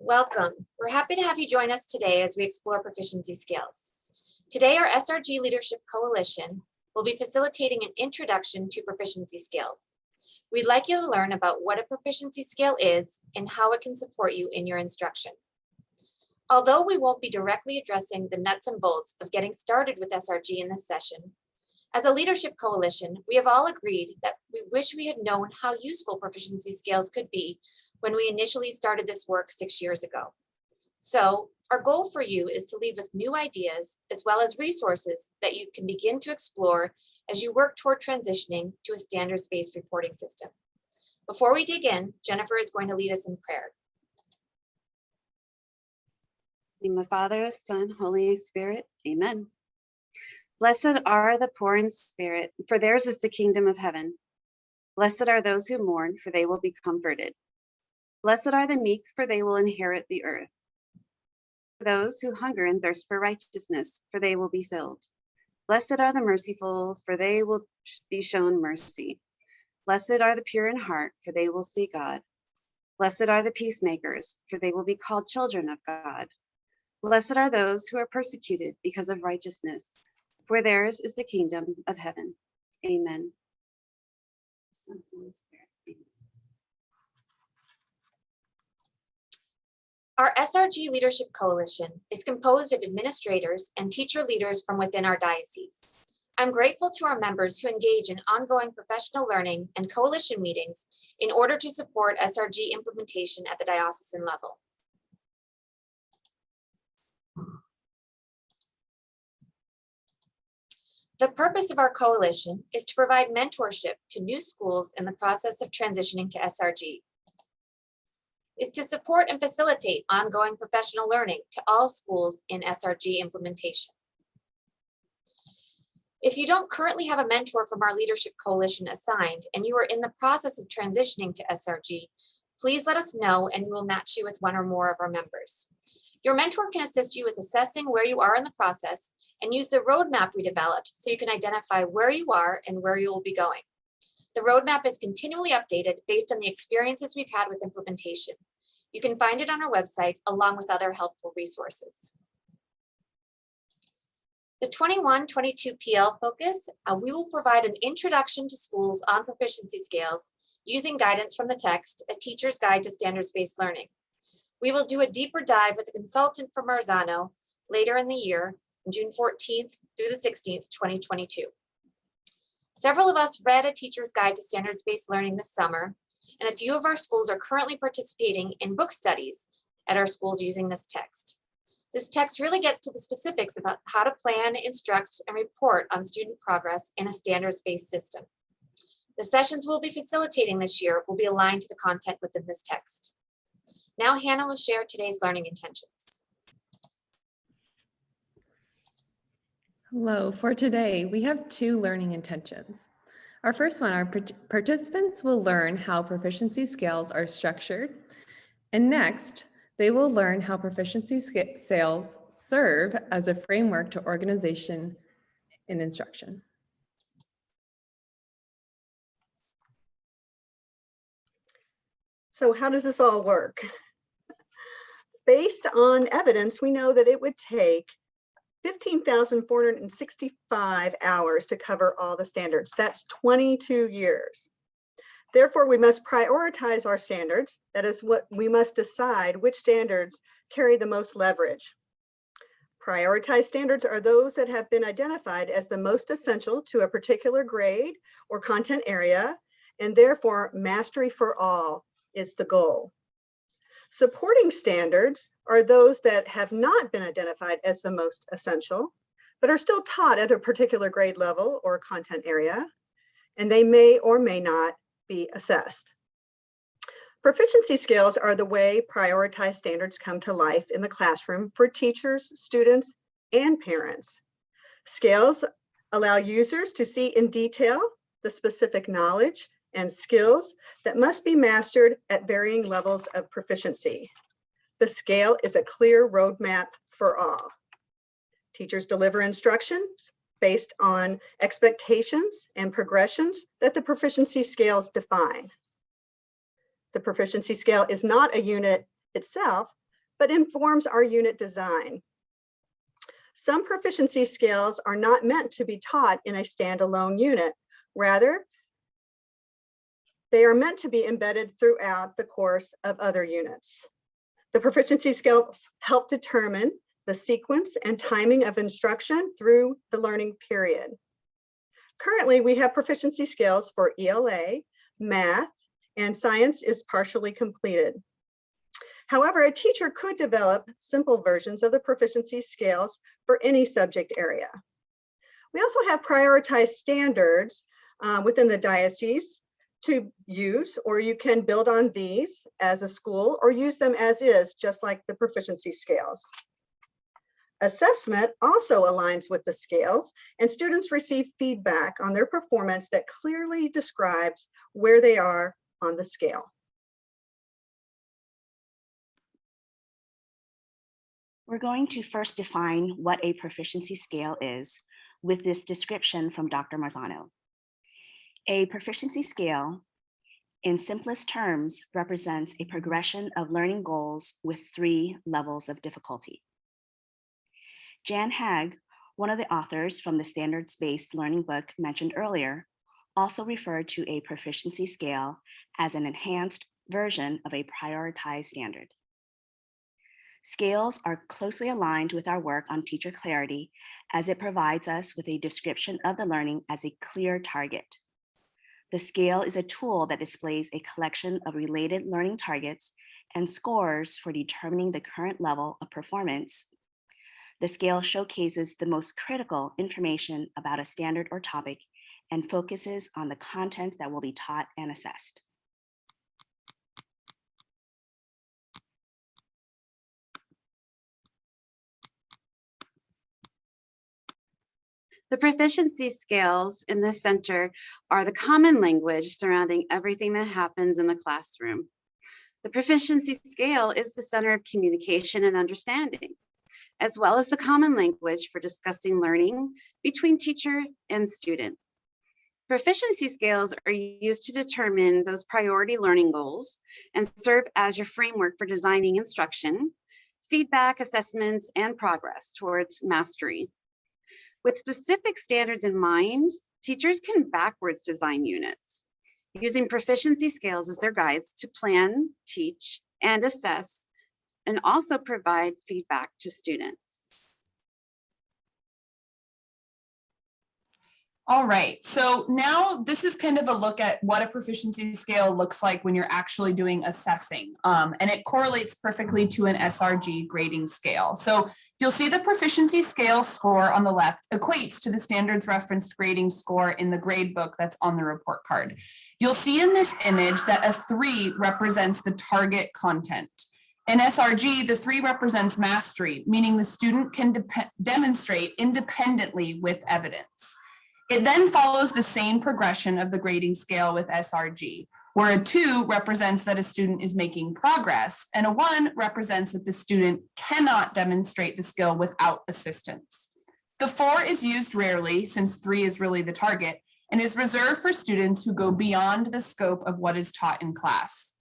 Welcome. We're happy to have you join us today as we explore proficiency skills. Today, our SRG Leadership Coalition will be facilitating an introduction to proficiency skills. We'd like you to learn about what a proficiency skill is and how it can support you in your instruction. Although we won't be directly addressing the nuts and bolts of getting started with SRG in this session, as a leadership coalition, we have all agreed that we wish we had known how useful proficiency skills could be when we initially started this work 6 years ago. So our goal for you is to leave with new ideas as well as resources that you can begin to explore as you work toward transitioning to a standards-based reporting system. Before we dig in, Jennifer is going to lead us in prayer. In the name of the Father, Son, Holy Spirit, amen. Blessed are the poor in spirit, for theirs is the kingdom of heaven. Blessed are those who mourn, for they will be comforted. Blessed are the meek, for they will inherit the earth. Those who hunger and thirst for righteousness, for they will be filled. Blessed are the merciful, for they will be shown mercy. Blessed are the pure in heart, for they will see God. Blessed are the peacemakers, for they will be called children of God. Blessed are those who are persecuted because of righteousness, for theirs is the kingdom of heaven. Amen. Son, Holy Spirit, amen. Our SRG Leadership Coalition is composed of administrators and teacher leaders from within our diocese. I'm grateful to our members who engage in ongoing professional learning and coalition meetings in order to support SRG implementation at the diocesan level. The purpose of our coalition is to provide mentorship to new schools in the process of transitioning to SRG. Is to support and facilitate ongoing professional learning to all schools in SRG implementation. If you don't currently have a mentor from our Leadership Coalition assigned and you are in the process of transitioning to SRG, please let us know and we will match you with one or more of our members. Your mentor can assist you with assessing where you are in the process and use the roadmap we developed so you can identify where you are and where you will be going. The roadmap is continually updated based on the experiences we've had with implementation. You can find it on our website along with other helpful resources. The 21-22 PL focus, we will provide an introduction to schools on proficiency scales using guidance from the text, A Teacher's Guide to Standards-Based Learning. We will do a deeper dive with a consultant from Marzano later in the year, June 14th through the 16th, 2022. Several of us read A Teacher's Guide to Standards-Based Learning this summer, and a few of our schools are currently participating in book studies at our schools using this text. This text really gets to the specifics about how to plan, instruct, and report on student progress in a standards-based system. The sessions we'll be facilitating this year will be aligned to the content within this text. Now Hannah will share today's learning intentions. Hello, for today, we have 2 learning intentions. Our first one, our participants will learn how proficiency scales are structured. And next, they will learn how proficiency scales serve as a framework to organization and instruction. So how does this all work? Based on evidence, we know that it would take 15,465 hours to cover all the standards. That's 22 years. Therefore, we must prioritize our standards. That is what we must decide which standards carry the most leverage. Prioritized standards are those that have been identified as the most essential to a particular grade or content area, and therefore mastery for all is the goal. Supporting standards are those that have not been identified as the most essential, but are still taught at a particular grade level or content area, and they may or may not be assessed. Proficiency skills are the way prioritized standards come to life in the classroom for teachers, students, and parents. Scales allow users to see in detail the specific knowledge and skills that must be mastered at varying levels of proficiency. The scale is a clear roadmap for all. Teachers deliver instructions based on expectations and progressions that the proficiency scales define. The proficiency scale is not a unit itself, but informs our unit design. Some proficiency skills are not meant to be taught in a standalone unit. Rather, they are meant to be embedded throughout the course of other units. The proficiency skills help determine the sequence and timing of instruction through the learning period. Currently, we have proficiency skills for ELA, math, and science is partially completed. However, a teacher could develop simple versions of the proficiency scales for any subject area. We also have prioritized standards within the diocese to use, or you can build on these as a school or use them as is, just like the proficiency scales. Assessment also aligns with the scales, and students receive feedback on their performance that clearly describes where they are on the scale. We're going to first define what a proficiency scale is with this description from Dr. Marzano. A proficiency scale, in simplest terms, represents a progression of learning goals with 3 levels of difficulty. Jan Hag, one of the authors from the standards-based learning book mentioned earlier, also referred to a proficiency scale as an enhanced version of a prioritized standard. Scales are closely aligned with our work on teacher clarity, as it provides us with a description of the learning as a clear target. The scale is a tool that displays a collection of related learning targets and scores for determining the current level of performance. The scale showcases the most critical information about a standard or topic and focuses on the content that will be taught and assessed. The proficiency scales in the center are the common language surrounding everything that happens in the classroom. The proficiency scale is the center of communication and understanding, as well as the common language for discussing learning between teacher and student. Proficiency scales are used to determine those priority learning goals and serve as your framework for designing instruction, feedback, assessments, and progress towards mastery. With specific standards in mind, teachers can backwards design units, using proficiency scales as their guides to plan, teach, and assess, and also provide feedback to students. All right, so now this is kind of a look at what a proficiency scale looks like when you're actually doing assessing, and it correlates perfectly to an SRG grading scale. So you'll see the proficiency scale score on the left equates to the standards referenced grading score in the grade book that's on the report card. You'll see in this image that a 3 represents the target content. In SRG, the 3 represents mastery, meaning the student can demonstrate independently with evidence. It then follows the same progression of the grading scale with SRG, where a 2 represents that a student is making progress, and a 1 represents that the student cannot demonstrate the skill without assistance. The 4 is used rarely, since 3 is really the target, and is reserved for students who go beyond the scope of what is taught in class.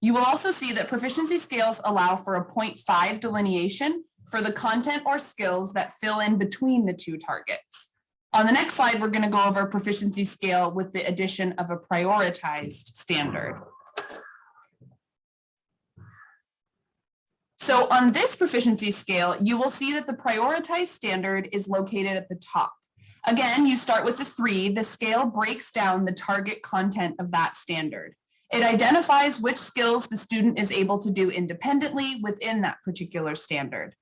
You will also see that proficiency scales allow for a 0.5 delineation for the content or skills that fill in between the 2 targets. On the next slide, we're going to go over a proficiency scale with the addition of a prioritized standard. So on this proficiency scale, you will see that the prioritized standard is located at the top. Again, you start with the 3. The scale breaks down the target content of that standard. It identifies which skills the student is able to do independently within that particular standard.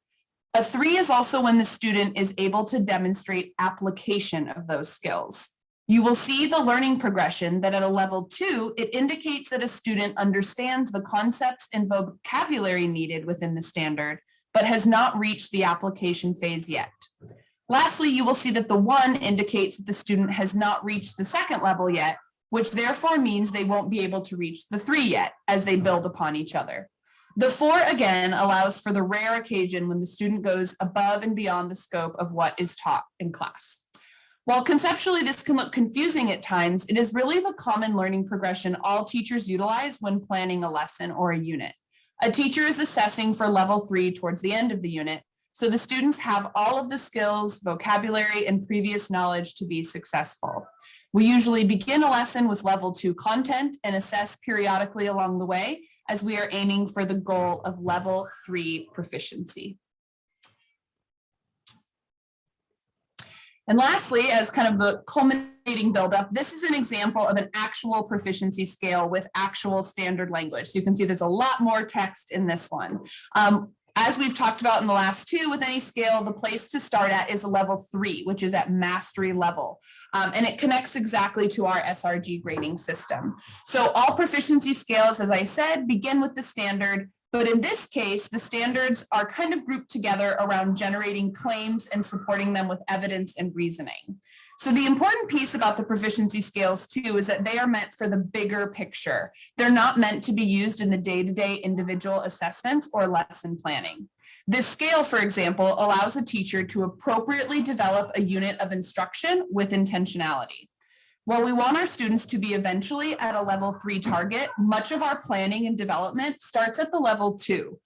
A 3 is also when the student is able to demonstrate application of those skills. You will see the learning progression that at a level 2, it indicates that a student understands the concepts and vocabulary needed within the standard, but has not reached the application phase yet. Lastly, you will see that the 1 indicates that the student has not reached the 2nd level yet, which therefore means they won't be able to reach the 3 yet as they build upon each other. The 4 again allows for the rare occasion when the student goes above and beyond the scope of what is taught in class. While conceptually this can look confusing at times, it is really the common learning progression all teachers utilize when planning a lesson or a unit. A teacher is assessing for level 3 towards the end of the unit, so the students have all of the skills, vocabulary, and previous knowledge to be successful. We usually begin a lesson with level 2 content and assess periodically along the way as we are aiming for the goal of level 3 proficiency. And lastly, as kind of the culminating buildup, this is an example of an actual proficiency scale with actual standard language. So you can see there's a lot more text in this one. As we've talked about in the last two, with any scale, the place to start at is a level 3, which is at mastery level. And it connects exactly to our SRG grading system. So all proficiency scales, as I said, begin with the standard. But in this case, the standards are kind of grouped together around generating claims and supporting them with evidence and reasoning. So the important piece about the proficiency scales too is that they are meant for the bigger picture. They're not meant to be used in the day-to-day individual assessments or lesson planning. This scale, for example, allows a teacher to appropriately develop a unit of instruction with intentionality. While we want our students to be eventually at a level 3 target, much of our planning and development starts at the level 2.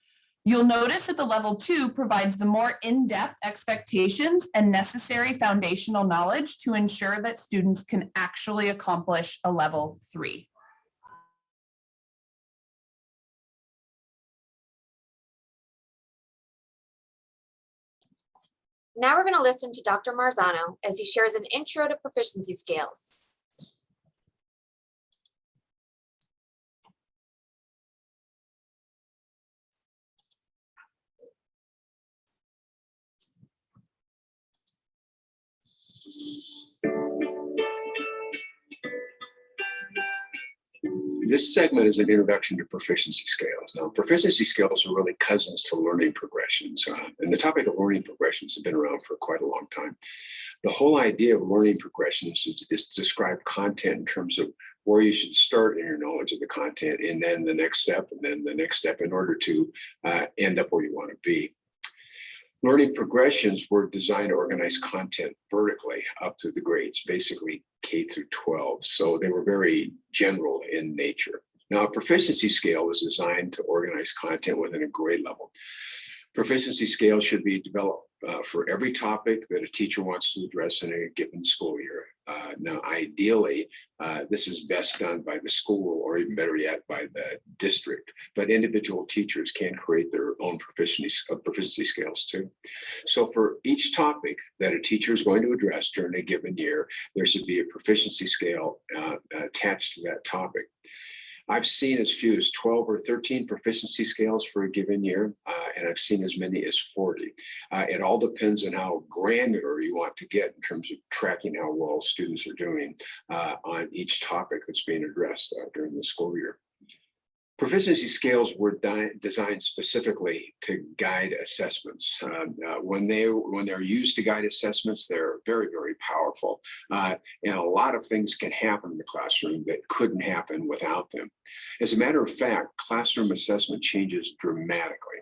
You'll notice that the level 2 provides the more in-depth expectations and necessary foundational knowledge to ensure that students can actually accomplish a level 3. Now we're going to listen to Dr. Marzano as he shares an intro to proficiency scales. This segment is an introduction to proficiency scales. Now, proficiency scales are really cousins to learning progressions, and the topic of learning progressions has been around for quite a long time. The whole idea of learning progressions is to describe content in terms of where you should start in your knowledge of the content, and then the next step, and then the next step in order to end up where you want to be. Learning progressions were designed to organize content vertically up to the grades, basically K through 12. So they were very general in nature. Now, a proficiency scale is designed to organize content within a grade level. Proficiency scales should be developed for every topic that a teacher wants to address in a given school year. Now, ideally, this is best done by the school, or even better yet, by the district. But individual teachers can create their own proficiency scales too. So for each topic that a teacher is going to address during a given year, there should be a proficiency scale attached to that topic. I've seen as few as 12 or 13 proficiency scales for a given year, and I've seen as many as 40. It all depends on how granular you want to get in terms of tracking how well students are doing on each topic that's being addressed during the school year. Proficiency scales were designed specifically to guide assessments. When they're used to guide assessments, they're very, very powerful. And a lot of things can happen in the classroom that couldn't happen without them. As a matter of fact, classroom assessment changes dramatically.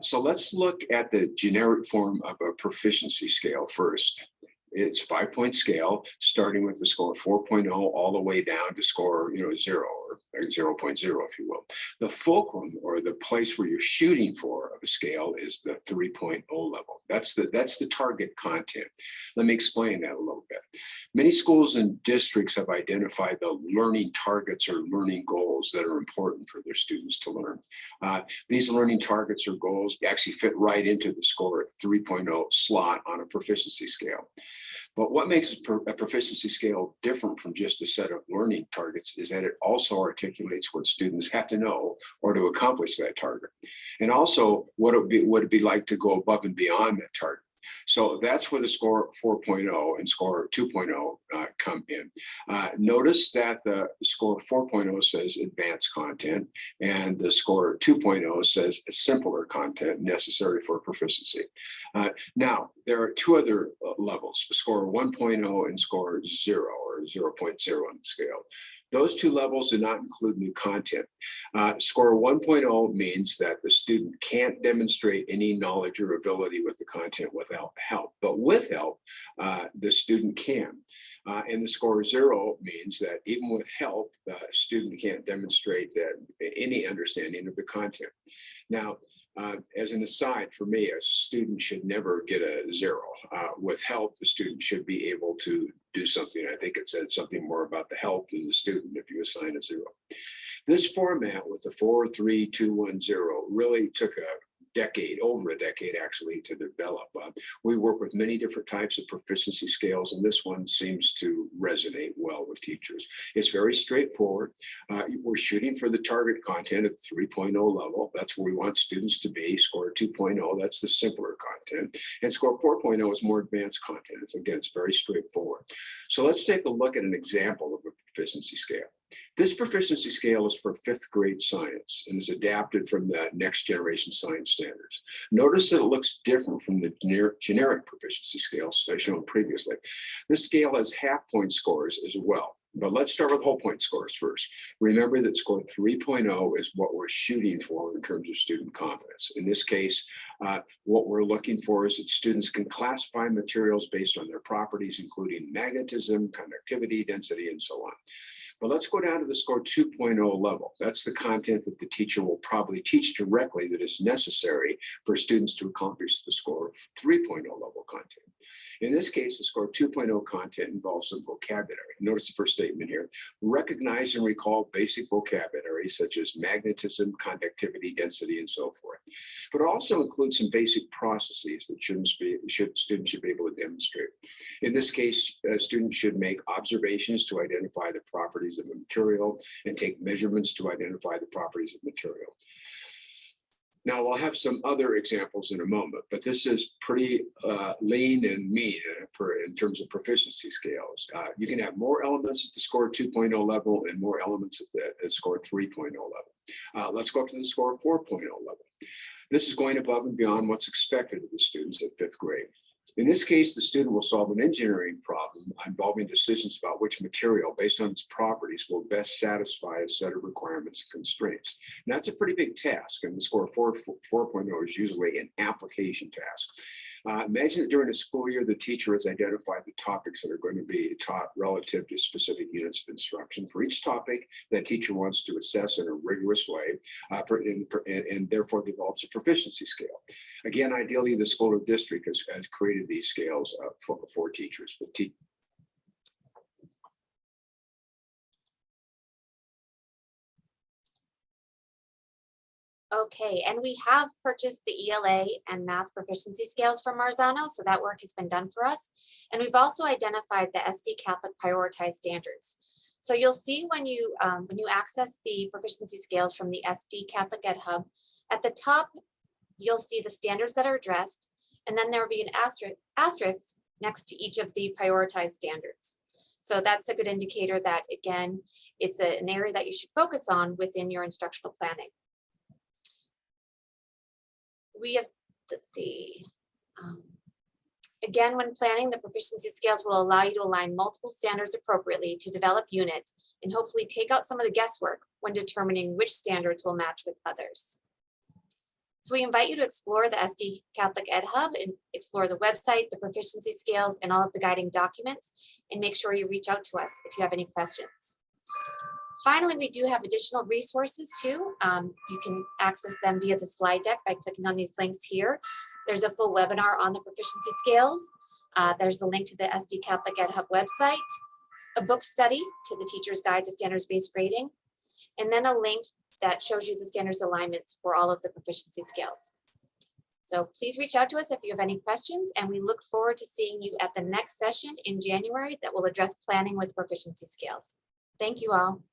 So let's look at the generic form of a proficiency scale first. It's a 5-point scale, starting with the score 4.0 all the way down to score 0 or 0.0, if you will. The fulcrum, or the place where you're shooting for of a scale, is the 3.0 level. That's the target content. Let me explain that a little bit. Many schools and districts have identified the learning targets or learning goals that are important for their students to learn. These learning targets or goals actually fit right into the score at 3.0 slot on a proficiency scale. But what makes a proficiency scale different from just a set of learning targets is that it also articulates what students have to know or to accomplish that target. And also what it would be like to go above and beyond that target. So that's where the score 4.0 and score 2.0 come in. Notice that the score 4.0 says advanced content, and the score 2.0 says simpler content necessary for proficiency. Now, there are two other levels, score 1.0 and score 0 or 0.0 on the scale. Those two levels do not include new content. Score 1.0 means that the student can't demonstrate any knowledge or ability with the content without help, but with help, the student can. And the score 0 means that even with help, the student can't demonstrate that any understanding of the content. Now, as an aside, for me, a student should never get a 0. With help, the student should be able to do something. I think it said something more about the help than the student if you assign a 0. This format with the 4, 3, 2, 1, 0 really took a decade, over a decade actually, to develop. We work with many different types of proficiency scales, and this one seems to resonate well with teachers. It's very straightforward. We're shooting for the target content at the 3.0 level. That's where we want students to be. Score 2.0, that's the simpler content. And score 4.0 is more advanced content. Again, it's very straightforward. So let's take a look at an example of a proficiency scale. This proficiency scale is for 5th grade science and is adapted from the next generation science standards. Notice that it looks different from the generic proficiency scales as shown previously. This scale has half-point scores as well. But let's start with whole point scores first. Remember that score 3.0 is what we're shooting for in terms of student confidence. In this case, what we're looking for is that students can classify materials based on their properties, including magnetism, conductivity, density, and so on. But let's go down to the score 2.0 level. That's the content that the teacher will probably teach directly that is necessary for students to accomplish the score 3.0 level content. In this case, the score 2.0 content involves some vocabulary. Notice the first statement here. Recognize and recall basic vocabulary such as magnetism, conductivity, density, and so forth. But it also includes some basic processes that students should be able to demonstrate. In this case, students should make observations to identify the properties of a material and take measurements to identify the properties of material. Now, we'll have some other examples in a moment, but this is pretty lean and mean in terms of proficiency scales. You can have more elements at the score 2.0 level and more elements at the score 3.0 level. Let's go up to the score 4.0 level. This is going above and beyond what's expected of the students at 5th grade. In this case, the student will solve an engineering problem involving decisions about which material, based on its properties, will best satisfy a set of requirements and constraints. And that's a pretty big task, and the score 4.0 is usually an application task. Imagine that during a school year, the teacher has identified the topics that are going to be taught relative to specific units of instruction. For each topic, that teacher wants to assess in a rigorous way and therefore develops a proficiency scale. Again, ideally, the school or district has created these scales for teachers. But Okay, and we have purchased the ELA and math proficiency scales from Marzano, so that work has been done for us. And we've also identified the SD Catholic prioritized standards. So you'll see when you access the proficiency scales from the SD Catholic Ed Hub, at the top, you'll see the standards that are addressed, and then there will be an asterisk next to each of the prioritized standards. So that's a good indicator that, again, it's an area that you should focus on within your instructional planning. We have, let's see, again, when planning, the proficiency scales will allow you to align multiple standards appropriately to develop units and hopefully take out some of the guesswork when determining which standards will match with others. So we invite you to explore the SD Catholic Ed Hub and explore the website, the proficiency scales, and all of the guiding documents, and make sure you reach out to us if you have any questions. Finally, we do have additional resources too. You can access them via the slide deck by clicking on these links here. There's a full webinar on the proficiency scales. There's a link to the SD Catholic Ed Hub website, a book study to the Teacher's Guide to Standards-Based Grading, and then a link that shows you the standards alignments for all of the proficiency scales. So please reach out to us if you have any questions, and we look forward to seeing you at the next session in January that will address planning with proficiency scales. Thank you all.